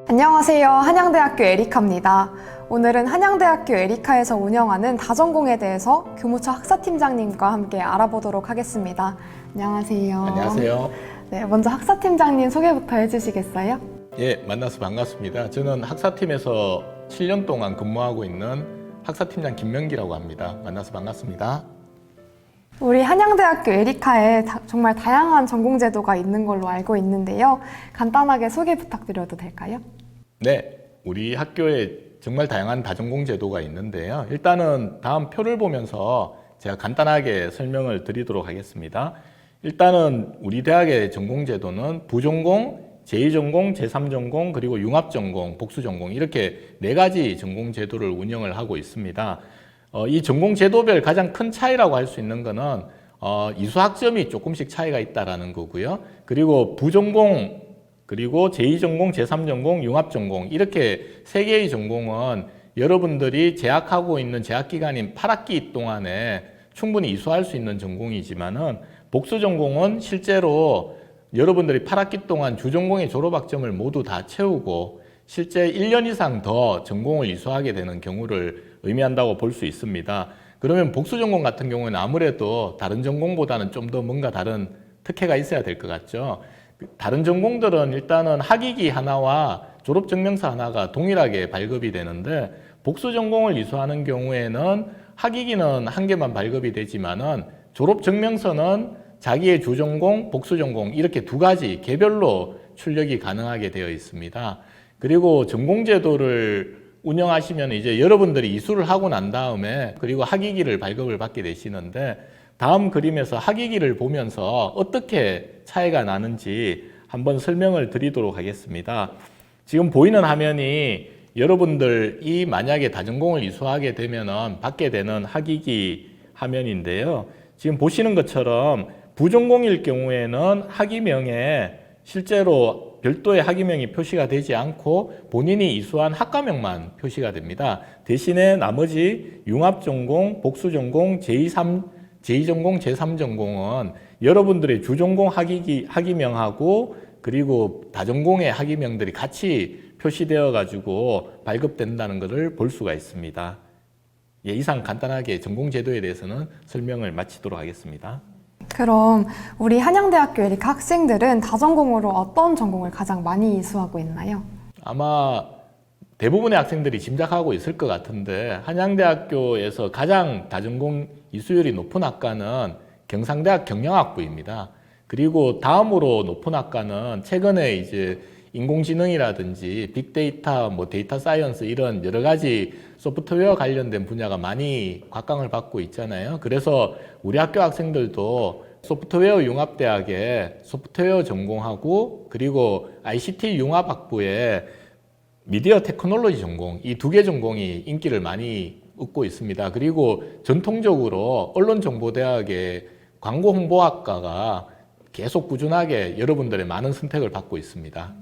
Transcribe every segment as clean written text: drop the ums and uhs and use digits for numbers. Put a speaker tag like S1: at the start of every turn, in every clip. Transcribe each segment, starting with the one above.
S1: 안녕하세요. 한양대학교 에리카입니다. 오늘은 한양대학교 에리카에서 운영하는 다전공에 대해서 교무처 학사팀장님과 함께 알아보도록 하겠습니다. 안녕하세요.
S2: 안녕하세요.
S1: 네, 먼저 학사팀장님 소개부터 해주시겠어요?
S2: 예, 만나서 반갑습니다. 저는 학사팀에서 7년 동안 근무하고 있는 학사팀장 김명기라고 합니다. 만나서 반갑습니다.
S1: 우리 한양대학교 에리카에 정말 다양한 전공제도가 있는 걸로 알고 있는데요. 간단하게 소개 부탁드려도 될까요?
S2: 네, 우리 학교에 정말 다양한 다전공 제도가 있는데요. 일단은 다음 표를 보면서 제가 간단하게 설명을 드리도록 하겠습니다. 일단은 우리 대학의 전공 제도는 부전공, 제2전공, 제3전공, 그리고 융합전공, 복수전공 이렇게 4가지 전공 제도를 운영을 하고 있습니다. 이 전공 제도별 가장 큰 차이라고 할 수 있는 거는 이수학점이 조금씩 차이가 있다라는 거고요. 그리고 부전공, 그리고 제2전공, 제3전공, 융합전공 이렇게 3개의 전공은 여러분들이 재학하고 있는 재학기간인 8학기 동안에 충분히 이수할 수 있는 전공이지만은 복수전공은 실제로 여러분들이 8학기 동안 주전공의 졸업학점을 모두 다 채우고 실제 1년 이상 더 전공을 이수하게 되는 경우를 의미한다고 볼 수 있습니다. 그러면 복수전공 같은 경우는 아무래도 다른 전공보다는 좀 더 뭔가 다른 특혜가 있어야 될 것 같죠. 다른 전공들은 일단은 학위기 하나와 졸업증명서 하나가 동일하게 발급이 되는데 복수전공을 이수하는 경우에는 학위기는 한 개만 발급이 되지만은 졸업증명서는 자기의 주전공, 복수전공 이렇게 2가지 개별로 출력이 가능하게 되어 있습니다. 그리고 전공제도를 운영하시면 이제 여러분들이 이수를 하고 난 다음에 그리고 학위기를 발급을 받게 되시는데 다음 그림에서 학위기를 보면서 어떻게 차이가 나는지 한번 설명을 드리도록 하겠습니다. 지금 보이는 화면이 여러분들이 만약에 다전공을 이수하게 되면은 받게 되는 학위기 화면인데요. 지금 보시는 것처럼 부전공일 경우에는 학위명에 실제로 별도의 학위명이 표시가 되지 않고 본인이 이수한 학과명만 표시가 됩니다. 대신에 나머지 융합전공, 복수전공, 제2전공, 제3전공은 여러분들의 주전공 학위명하고 그리고 다전공의 학위명들이 같이 표시되어 가지고 발급된다는 것을 볼 수가 있습니다. 예, 이상 간단하게 전공제도에 대해서는 설명을 마치도록 하겠습니다.
S1: 그럼 우리 한양대학교 에리카 학생들은 다전공으로 어떤 전공을 가장 많이 이수하고 있나요?
S2: 아마 대부분의 학생들이 짐작하고 있을 것 같은데 한양대학교에서 가장 다전공 이수율이 높은 학과는 경상대학 경영학부입니다. 그리고 다음으로 높은 학과는 최근에 이제 인공지능이라든지 빅데이터, 데이터 사이언스 이런 여러 가지 소프트웨어 관련된 분야가 많이 곽강을 받고 있잖아요. 그래서 우리 학교 학생들도 소프트웨어 융합대학에 소프트웨어 전공하고 그리고 ICT 융합학부에 미디어 테크놀로지 전공 이 2개 전공이 인기를 많이 얻고 있습니다. 그리고 전통적으로 언론정보대학의 광고홍보학과가 계속 꾸준하게 여러분들의 많은 선택을 받고 있습니다.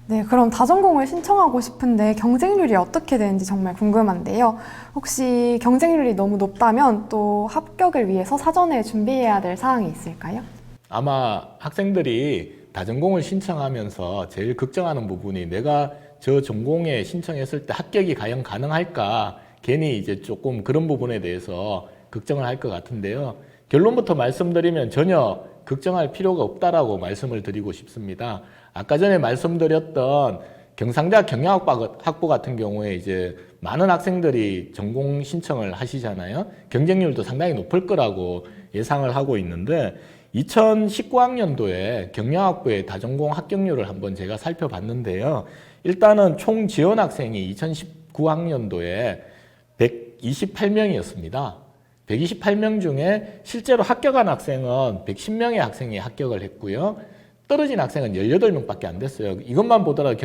S1: 네, 그럼 다전공을 신청하고 싶은데 경쟁률이 어떻게 되는지 정말 궁금한데요. 혹시 경쟁률이 너무 높다면 또 합격을 위해서 사전에 준비해야 될 사항이 있을까요?
S2: 아마 학생들이 다전공을 신청하면서 제일 걱정하는 부분이 내가 저 전공에 신청했을 때 합격이 과연 가능할까 괜히 이제 조금 그런 부분에 대해서 걱정을 할 것 같은데요. 결론부터 말씀드리면 전혀 걱정할 필요가 없다라고 말씀을 드리고 싶습니다. 아까 전에 말씀드렸던 경상대학 경영학부 같은 경우에 이제 많은 학생들이 전공 신청을 하시잖아요. 경쟁률도 상당히 높을 거라고 예상을 하고 있는데 2019학년도에 경영학부의 다전공 합격률을 한번 제가 살펴봤는데요. 일단은 총 지원 학생이 2019학년도에 128명이었습니다. 128명 중에 실제로 합격한 학생은 110명의 학생이 합격을 했고요. 떨어진 학생은 18명밖에 안 됐어요. 이것만 보더라도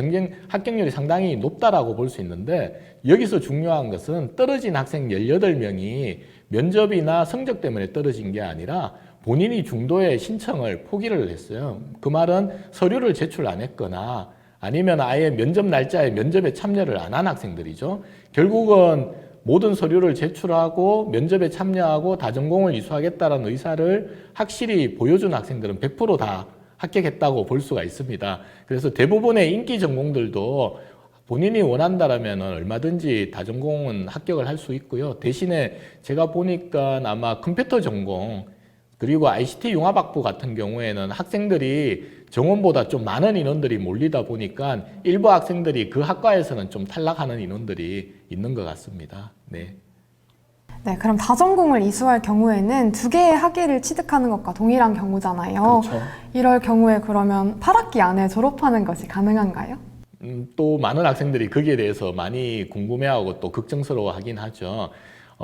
S2: 합격률이 상당히 높다라고 볼 수 있는데 여기서 중요한 것은 떨어진 학생 18명이 면접이나 성적 때문에 떨어진 게 아니라 본인이 중도에 신청을 포기를 했어요. 그 말은 서류를 제출 안 했거나 아니면 아예 면접 날짜에 면접에 참여를 안 한 학생들이죠. 결국은 모든 서류를 제출하고 면접에 참여하고 다전공을 이수하겠다는 의사를 확실히 보여준 학생들은 100% 다 합격했다고 볼 수가 있습니다. 그래서 대부분의 인기 전공들도 본인이 원한다라면 얼마든지 다전공은 합격을 할 수 있고요. 대신에 제가 보니까 아마 컴퓨터 전공 그리고 ICT 융합학부 같은 경우에는 학생들이 정원보다 좀 많은 인원들이 몰리다 보니까 일부 학생들이 그 학과에서는 좀 탈락하는 인원들이 있는 것 같습니다. 네.
S1: 네, 그럼 다전공을 이수할 경우에는 두 개의 학위를 취득하는 것과 동일한 경우잖아요.
S2: 그렇죠.
S1: 이럴 경우에 그러면 8학기 안에 졸업하는 것이 가능한가요?
S2: 또 많은 학생들이 거기에 대해서 많이 궁금해하고 또 걱정스러워하긴 하죠.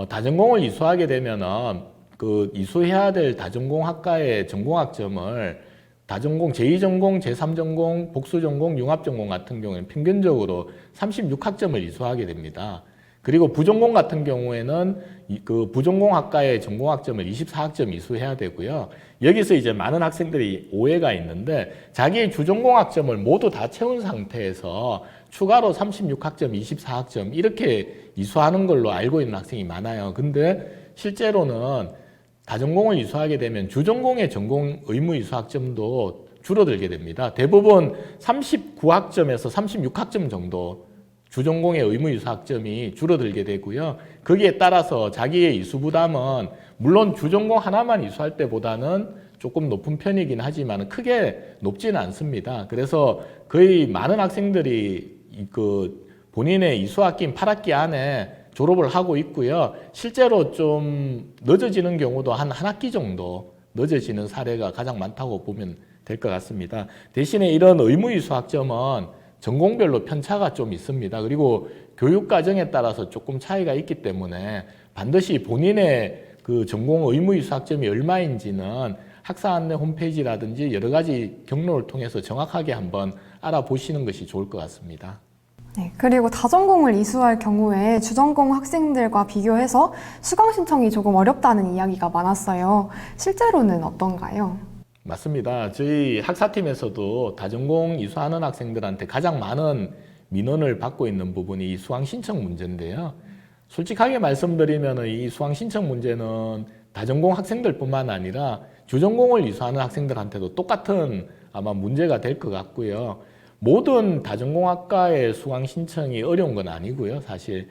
S2: 다전공을 이수하게 되면은 그 이수해야 될 다전공 학과의 전공학점을 다전공, 제2전공, 제3전공, 복수전공, 융합전공 같은 경우에는 평균적으로 36학점을 이수하게 됩니다. 그리고 부전공 같은 경우에는 그 부전공 학과의 전공학점을 24학점 이수해야 되고요. 여기서 이제 많은 학생들이 오해가 있는데 자기의 주전공 학점을 모두 다 채운 상태에서 추가로 36학점, 24학점 이렇게 이수하는 걸로 알고 있는 학생이 많아요. 근데 실제로는 다전공을 이수하게 되면 주전공의 전공 의무 이수 학점도 줄어들게 됩니다. 대부분 39학점에서 36학점 정도 주전공의 의무 이수 학점이 줄어들게 되고요. 거기에 따라서 자기의 이수 부담은 물론 주전공 하나만 이수할 때보다는 조금 높은 편이긴 하지만 크게 높지는 않습니다. 그래서 거의 많은 학생들이 그 본인의 이수 학기인 8학기 안에 졸업을 하고 있고요. 실제로 좀 늦어지는 경우도 한 학기 정도 늦어지는 사례가 가장 많다고 보면 될 것 같습니다. 대신에 이런 의무 이수 학점은 전공별로 편차가 좀 있습니다. 그리고 교육 과정에 따라서 조금 차이가 있기 때문에 반드시 본인의 그 전공 의무 이수 학점이 얼마인지는 학사 안내 홈페이지라든지 여러 가지 경로를 통해서 정확하게 한번 알아보시는 것이 좋을 것 같습니다.
S1: 네, 그리고 다전공을 이수할 경우에 주전공 학생들과 비교해서 수강 신청이 조금 어렵다는 이야기가 많았어요. 실제로는 어떤가요?
S2: 맞습니다. 저희 학사팀에서도 다전공 이수하는 학생들한테 가장 많은 민원을 받고 있는 부분이 이 수강 신청 문제인데요. 솔직하게 말씀드리면 이 수강 신청 문제는 다전공 학생들뿐만 아니라 주전공을 이수하는 학생들한테도 똑같은 아마 문제가 될 것 같고요. 모든 다전공학과의 수강 신청이 어려운 건 아니고요. 사실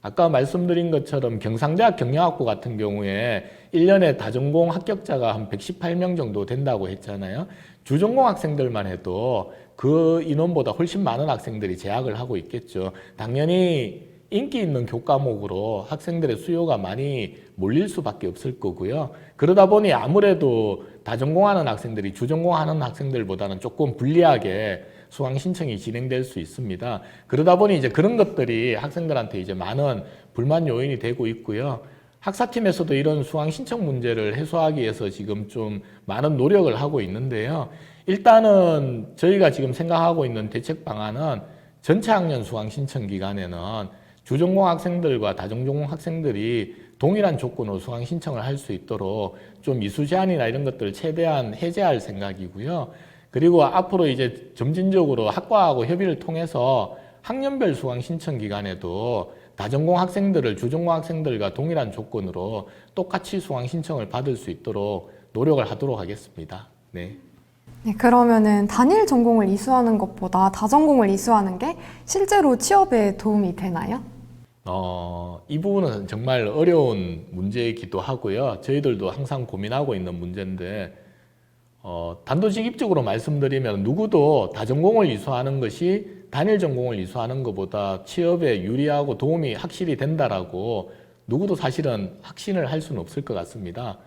S2: 아까 말씀드린 것처럼 경상대학 경영학부 같은 경우에 1년에 다전공 합격자가 한 118명 정도 된다고 했잖아요. 주전공 학생들만 해도 그 인원보다 훨씬 많은 학생들이 재학을 하고 있겠죠. 당연히 인기 있는 교과목으로 학생들의 수요가 많이 몰릴 수밖에 없을 거고요. 그러다 보니 아무래도 다전공하는 학생들이 주전공하는 학생들보다는 조금 불리하게 수강 신청이 진행될 수 있습니다. 그러다 보니 이제 그런 것들이 학생들한테 이제 많은 불만 요인이 되고 있고요. 학사팀에서도 이런 수강 신청 문제를 해소하기 위해서 지금 좀 많은 노력을 하고 있는데요. 일단은 저희가 지금 생각하고 있는 대책 방안은 전체 학년 수강 신청 기간에는 주전공 학생들과 다전공 학생들이 동일한 조건으로 수강 신청을 할 수 있도록 좀 이수 제한이나 이런 것들을 최대한 해제할 생각이고요. 그리고 앞으로 이제 점진적으로 학과하고 협의를 통해서 학년별 수강 신청 기간에도 다전공 학생들을 주전공 학생들과 동일한 조건으로 똑같이 수강 신청을 받을 수 있도록 노력을 하도록 하겠습니다. 네.
S1: 네, 그러면은 단일 전공을 이수하는 것보다 다전공을 이수하는 게 실제로 취업에 도움이 되나요?
S2: 이 부분은 정말 어려운 문제이기도 하고요. 저희들도 항상 고민하고 있는 문제인데 단도직입적으로 말씀드리면 누구도 다전공을 이수하는 것이 단일 전공을 이수하는 것보다 취업에 유리하고 도움이 확실히 된다라고 누구도 사실은 확신을 할 수는 없을 것 같습니다.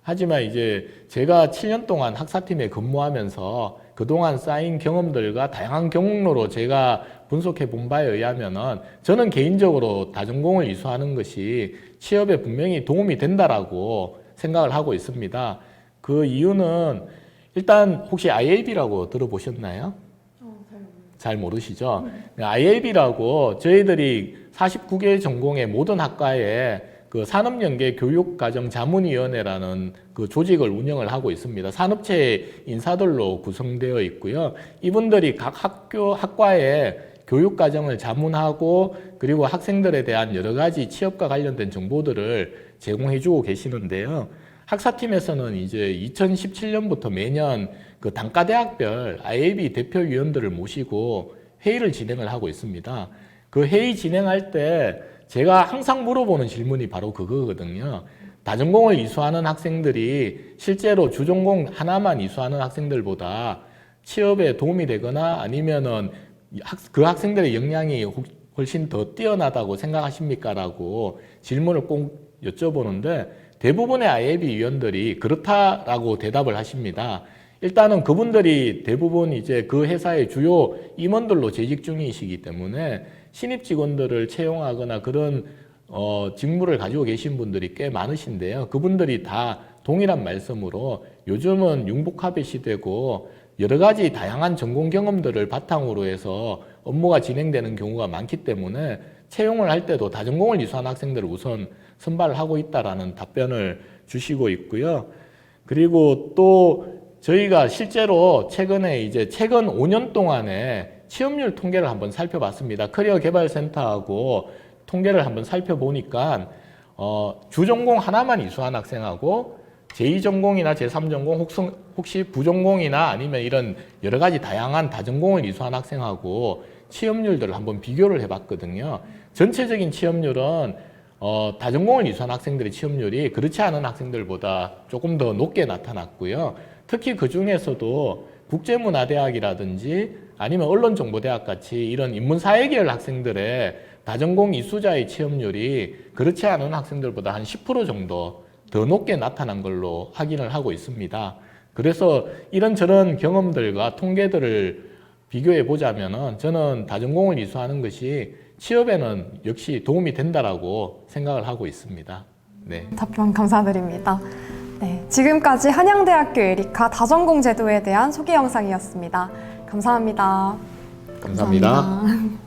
S2: 하지만 이제 제가 7년 동안 학사팀에 근무하면서 그동안 쌓인 경험들과 다양한 경로로 제가 분석해 본 바에 의하면은 저는 개인적으로 다전공을 이수하는 것이 취업에 분명히 도움이 된다라고 생각을 하고 있습니다. 그 이유는 일단 혹시 IAB라고 들어보셨나요? 잘 모르시죠? IAB라고 저희들이 49개 전공의 모든 학과에 그 산업연계 교육과정자문위원회라는 그 조직을 운영을 하고 있습니다. 산업체 인사들로 구성되어 있고요. 이분들이 각 학과에 교육과정을 자문하고 그리고 학생들에 대한 여러 가지 취업과 관련된 정보들을 제공해주고 계시는데요. 학사팀에서는 이제 2017년부터 매년 그 단과대학별 IAB 대표위원들을 모시고 회의를 진행을 하고 있습니다. 그 회의 진행할 때 제가 항상 물어보는 질문이 바로 그거거든요. 다전공을 이수하는 학생들이 실제로 주전공 하나만 이수하는 학생들보다 취업에 도움이 되거나 아니면은 그 학생들의 역량이 훨씬 더 뛰어나다고 생각하십니까? 라고 질문을 꼭 여쭤보는데 대부분의 IAB 위원들이 그렇다라고 대답을 하십니다. 일단은 그분들이 대부분 이제 그 회사의 주요 임원들로 재직 중이시기 때문에 신입 직원들을 채용하거나 그런 직무를 가지고 계신 분들이 꽤 많으신데요. 그분들이 다 동일한 말씀으로 요즘은 융복합의 시대고 여러 가지 다양한 전공 경험들을 바탕으로 해서 업무가 진행되는 경우가 많기 때문에 채용을 할 때도 다전공을 이수한 학생들을 우선 선발을 하고 있다라는 답변을 주시고 있고요. 그리고 또 저희가 실제로 최근에 이제 최근 5년 동안에 취업률 통계를 한번 살펴봤습니다. 커리어 개발센터하고 통계를 한번 살펴보니까 주전공 하나만 이수한 학생하고 제2전공이나 제3전공 혹시 부전공이나 아니면 이런 여러 가지 다양한 다전공을 이수한 학생하고 취업률들을 한번 비교를 해봤거든요. 전체적인 취업률은 다전공을 이수한 학생들의 취업률이 그렇지 않은 학생들보다 조금 더 높게 나타났고요. 특히 그 중에서도 국제문화대학이라든지 아니면 언론정보대학 같이 이런 인문사회계열 학생들의 다전공 이수자의 취업률이 그렇지 않은 학생들보다 한 10% 정도 더 높게 나타난 걸로 확인을 하고 있습니다. 그래서 이런저런 경험들과 통계들을 비교해 보자면은 저는 다전공을 이수하는 것이 취업에는 역시 도움이 된다라고 생각을 하고 있습니다. 네.
S1: 답변 감사드립니다. 네, 지금까지 한양대학교 에리카 다전공 제도에 대한 소개 영상이었습니다. 감사합니다.
S2: 감사합니다.
S1: 감사합니다.